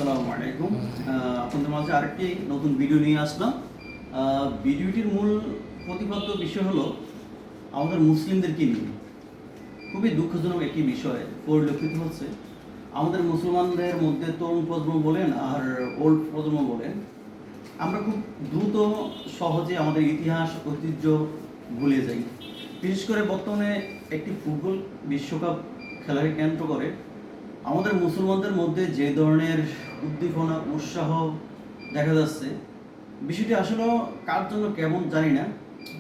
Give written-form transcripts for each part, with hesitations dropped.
আসসালামু আলাইকুম। আপনাদের মাঝে আরেকটি নতুন ভিডিও নিয়ে আসলাম। ভিডিওটির মূল প্রতিপাদ্য বিষয় হলো আমাদের মুসলিমদেরকে নিয়ে। খুবই দুঃখজনক একটি বিষয় পরিলক্ষিত হচ্ছে। আমাদের মুসলমানদের মধ্যে তরুণ প্রজন্ম বলেন আর ওল্ড প্রজন্ম বলেন, আমরা খুব দ্রুত সহজে আমাদের ইতিহাস ঐতিহ্য ভুলে যাই। বিশেষ করে বর্তমানে একটি ফুটবল বিশ্বকাপ খেলাকে কেন্দ্র করে আমাদের মুসলমানদের মধ্যে যে ধরনের উদ্দীপনা উৎসাহ দেখা যাচ্ছে, বিষয়টি আসলে কার জন্য কেমন জানি না।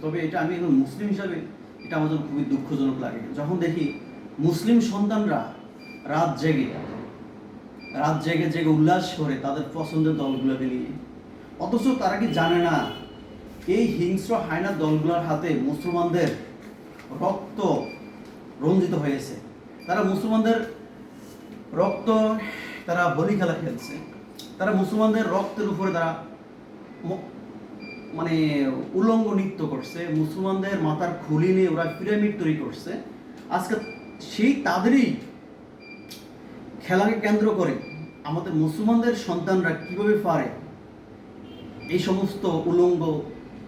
তবে এটা আমি একজন মুসলিম হিসাবে এটা আমার জন্য খুবই দুঃখজনক লাগে যখন দেখি মুসলিম সন্তানরা রাত জেগে জেগে উল্লাস করে তাদের পছন্দের দলগুলোকে নিয়ে, অথচ তারা কি জানে না এই হিংস্র হায়না দলগুলোর হাতে মুসলমানদের রক্ত রঞ্জিত হয়েছে। তারা মুসলমানদের রক্ত, তারা হোলি খেলা খেলছে, তারা মুসলমানদের রক্তের উপরে তারা মানে উলঙ্গ নৃত্য করছে, মুসলমানদের মাথার খুলি নিয়ে ওরা পিরামিড তৈরি করছে। আজকে সেই তাদেরই খেলাকে কেন্দ্র করে আমাদের মুসলমানদের সন্তানরা কিভাবে পারে এই সমস্ত উলঙ্গ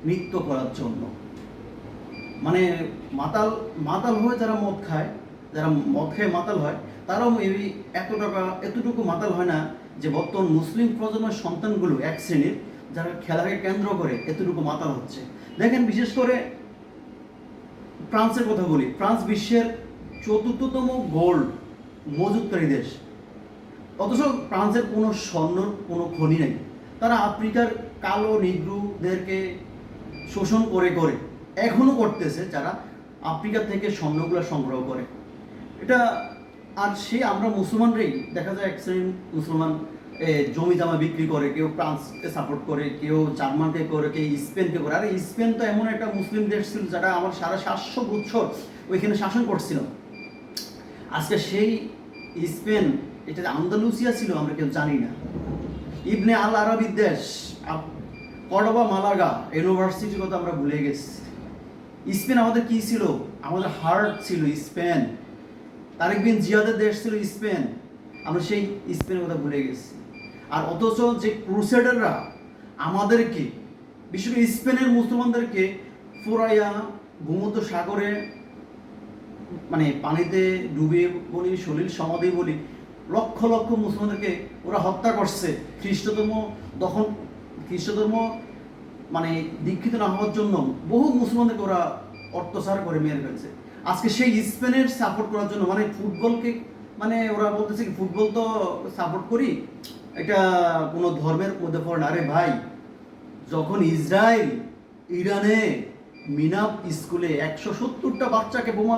নৃত্য করার জন্য। মানে মাতাল মাতাল হয়ে যারা মদ খায়, যারা মদ খেয়ে মাতাল হয়, তারাও এতটুকু মাতাল হয় না যে বর্তমান মুসলিম প্রজন্মের সন্তানগুলো এক শ্রেণীর যারা খেলাকে কেন্দ্র করে এতটুকু মাতাল হচ্ছে। দেখেন, বিশেষ করে ফ্রান্সের কথা বলি। ফ্রান্স বিশ্বের ৪র্থতম গোল্ড মজুতকারী দেশ, অথচ ফ্রান্সের কোনো স্বর্ণর কোনো খনি নেই। তারা আফ্রিকার কালো নিগ্রুদেরকে শোষণ করে করে এখনো করতেছে, যারা আফ্রিকা থেকে স্বর্ণগুলো সংগ্রহ করে। এটা আর আমরা মুসলমানরাই দেখা যায় এক শ্রেণীর মুসলমান জমি জামা বিক্রি করে, কেউ ফ্রান্সকে সাপোর্ট করে, কেউ জার্মানকে করে, কেউ স্পেনকে করে। আরে স্পেন তো এমন একটা মুসলিম দেশ ছিল যারা আমার ৭৫০ বছর ওইখানে শাসন করছিল। আজকে সেই স্পেন, এটা আন্দালুসিয়া ছিল আমরা কেউ জানি না। ইবনে আল আরাবির দেশ কর্ডোবা মালাগা ইউনিভার্সিটির কথা আমরা ভুলে গেছি। স্পেন আমাদের কি ছিল? আমাদের হার্ট ছিল স্পেন। তারেক বিন জিয়াদের দেশ ছিল স্পেন, আমরা সেই স্পেনের কথা ভুলে গেছি। আর অথচ যে ক্রুসেডাররা আমাদেরকে, বিশেষ করে স্পেনের মুসলমানদেরকে ফুরাইয়া ভূমধ্য সাগরে মানে পানিতে ডুবিয়ে বলি, সলিল সমাধি বলি, লক্ষ লক্ষ মুসলমানদেরকে ওরা হত্যা করছে। খ্রিস্টধর্ম মানে দীক্ষিত না হওয়ার জন্য বহু মুসলমানদেরকে ওরা অত্যাচার করে মেরে ফেলছে। আজকে সেই স্পেনের সাপোর্ট করার জন্য মানে ফুটবলকে মানে ওরা বলতেছে কি ফুটবল তো সাপোর্ট করি, এটা কোনো ধর্মের মধ্যে পড়ে না। আরে ভাই, যখন ইসরায়েল ইরানে মিনাব স্কুলে ১৭০টা বাচ্চাকে বোমা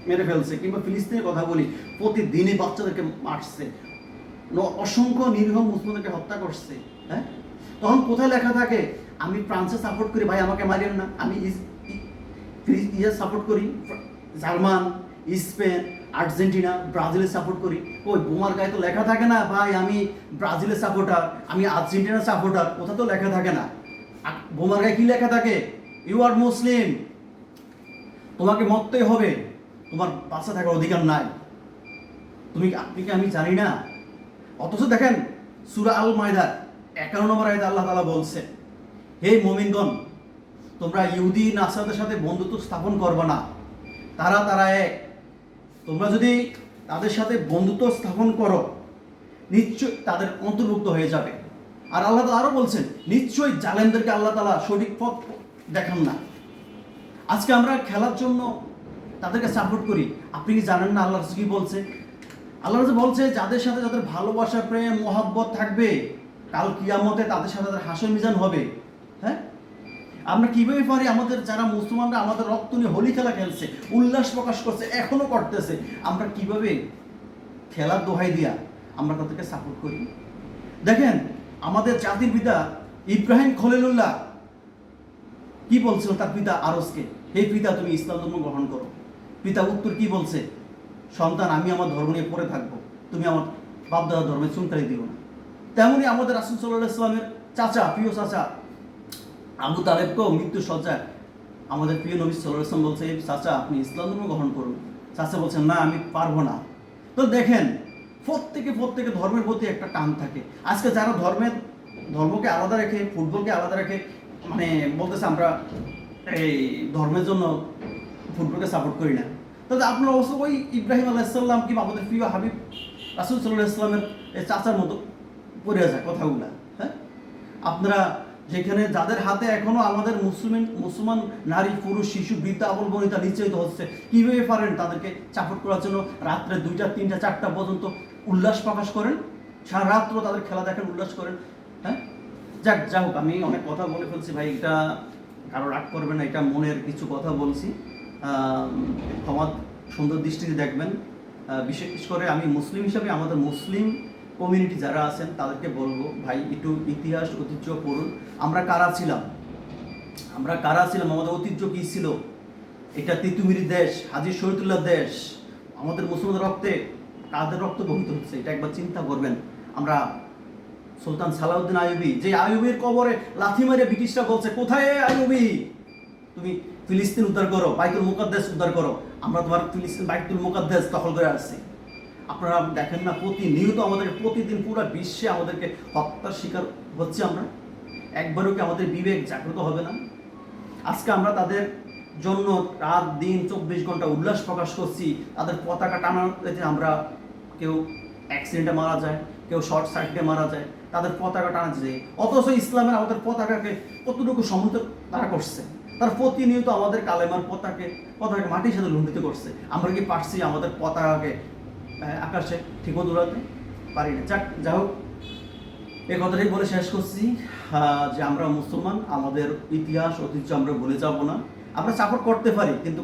মেরে ফেলছে, কিংবা ফিলিস্তিনের কথা বলি, প্রতিদিনই বাচ্চাদেরকে মারছে, অসংখ্য নিরীহ মুসলমানদেরকে হত্যা করছে, হ্যাঁ, তখন কোথায় লেখা থাকে আমি ফ্রান্সে সাপোর্ট করি, ভাই আমাকে মারিয়েন না, আমি সাপোর্ট করি জার্মান, স্পেন, আর্জেন্টিনা, ব্রাজিলের সাপোর্ট করি। ওই বোমার গায়ে তো লেখা থাকে না ভাই আমি ব্রাজিলের সাপোর্টার, আমি আর্জেন্টিনার সাপোর্টার, কোথা তো লেখা থাকে না। বোমার গায়ে কি লেখা থাকে? ইউ আর মুসলিম, তোমাকে মরতেই হবে, তোমার বাঁচা থাকার অধিকার নাই, আপনি কি আমি জানি না। অথচ দেখেন সূরা আল মায়দার ৫১ নম্বর আয়াতে আল্লাহ তাআলা বলছে, হে মুমিনগণ, তোমরা ইহুদি নাসারাদের সাথে বন্ধুত্ব স্থাপন করবে না, তারা এক। তোমরা যদি তাদের সাথে বন্ধুত্ব স্থাপন করো নিশ্চয় তাদের অন্তর্ভুক্ত হয়ে যাবে। আর আল্লাহ তাআলা আরো বলছেন, নিশ্চয়ই জালেমদেরকে আল্লাহ তাআলা সঠিক পথ দেখান না। আজকে আমরা খেলার জন্য তাদেরকে সাপোর্ট করি। আপনি কি জানেন না আল্লাহ কি বলছে? আল্লাহ বলছে যাদের সাথে যাদের ভালোবাসা, প্রেম, মহব্বত থাকবে, কাল কিয়ামতে তাদের সাথে তাদের হাসর মিজান হবে। হ্যাঁ, আমরা কিভাবে পারি আমাদের যারা মুসলমানরা আমাদের রক্ত নিয়ে হোলি খেলা খেলছে, উল্লাস প্রকাশ করছে, এখনো করতেছে, আমরা কিভাবে খেলার দোহাই দিয়া আমরা তাদেরকে সাপোর্ট করি? দেখেন, আমাদের জাতির পিতা ইব্রাহিম খলিলুল্লাহ কি বলছিল তার পিতা আরসকে, হে পিতা তুমি ইসলাম ধর্ম গ্রহণ করো। পিতা উত্তর কি বলছে? সন্তান, আমি আমার ধর্ম নিয়ে পড়ে থাকবো, তুমি আমার বাপ দাদা ধর্মের চুনকারি দিও না। তেমনি আমাদের রাসূল সাল্লাল্লাহু আলাইহি ওয়াসাল্লামের চাচা, প্রিয় চাচা আবু তালেবকেও মৃত্যু সজ্জায় আমাদের প্রিয় নবী সাল্লাল্লাহু আলাইহি ওয়াসাল্লাম বলছে, চাচা আপনি ইসলাম ধর্ম গ্রহণ করুন। চাচা বলছেন না, আমি পারবো না। তো দেখেন, প্রত্যেকে ধর্মের প্রতি একটা টান থাকে। আজকে যারা ধর্মকে আলাদা রেখে, ফুটবলকে আলাদা রেখে মানে বলতেছে আমরা এই ধর্মের জন্য ফুটবলকে সাপোর্ট করি না, তাহলে আপনারা অবশ্য ওই ইব্রাহিম আলাইসাল্লাম কিংবা আমাদের প্রিয় হাবিব রাসূল সাল্লাল্লাহু আলাইহি ওয়াসাল্লামের চাচার মতো পড়ে যায় কথাগুলা। হ্যাঁ, আপনারা যেখানে যাদের হাতে এখনো আমাদের মুসলমান নারী, পুরুষ, শিশু, বৃদ্ধা, আবল বনিতা নিশ্চয়িত হচ্ছে, কিভাবে পারেন তাদেরকে সাপোর্ট করার জন্য রাত্রে 2টা 3টা 4টা পর্যন্ত উল্লাস প্রকাশ করেন, সারা রাত্র তাদের খেলা দেখেন, উল্লাস করেন। হ্যাঁ, যা হোক, আমি অনেক কথা বলে ফেলছি ভাই, এটা কারো রাগ করবে না, এটা মনের কিছু কথা বলছি, ক্ষমা সুন্দর দৃষ্টিতে দেখবেন। বিশেষ করে আমি মুসলিম হিসাবে আমাদের মুসলিম কমিউনিটি যারা আছেন তাদেরকে বলবো, ভাই একটু ইতিহাস ঐতিহ্য পড়ুন। আমরা কারা ছিলাম, আমাদের ঐতিহ্য কী ছিল। এটা তিতুমির দেশ, হাজী শহীদুল্লাহ দেশ, আমাদের মুসলমানদের রক্তে কাদের রক্ত বহিত হচ্ছে, এটা একবার চিন্তা করবেন। আমরা সুলতান সালাউদ্দিন আইয়ুবী, যে আইয়ুবীর কবরে লাথি মেরে ব্রিটিশরা বলছে, কোথায় আইয়ুবী, তুমি ফিলিস্তিন উদ্ধার করো, বাইতুল মুকাদ্দাস উদ্ধার করো, আমরা তোমার ফিলিস্তিন বাইতুল মুকাদ্দাস দখল করে আসছি। আপনারা দেখেন না, প্রতিনিয়ত আমাদেরকে, প্রতিদিন পুরো বিশ্বে আমাদেরকে হত্যার শিকার হচ্ছে আমরা। একবারও কি আমাদের বিবেক জাগ্রত হবে না? আজকে আমরা তাদের জন্য রাত দিন 24 ঘন্টা উল্লাস প্রকাশ করছি, তাদের পতাকা টানাতে আমরা কেউ অ্যাক্সিডেন্টে মারা যায়, কেউ শর্ট সার্কিটে মারা যায়, তাদের পতাকা টানা যায়। অথচ ইসলামের আমাদের পতাকাকে কতটুকু সমর্থন তারা করছে, তার প্রতিনিয়ত আমাদের কালেমার পতাকাকে মাটির সাথে লুণ্ঠিত করছে। আমরা কি পারছি আমাদের পতাকাকে আকাশে ঠিক মতো উড়াতে? পারি না। যাই হোক, এই কথাটাই বলে শেষ করছি যে আমরা মুসলমান, আমাদের ইতিহাস ঐতিহ্য আমরা ভুলে যাব না। আমরা সাপোর্ট করতে পারি, কিন্তু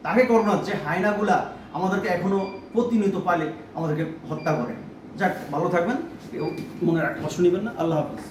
তাকে করবো না যে হায়নাগুলা আমাদেরকে এখনো প্রতিনিয়ত পালে আমাদেরকে হত্যা করে। যাক, ভালো থাকবেন, কেউ মনে রাখ কষ্ট নেবেন না। আল্লাহ হাফিজ।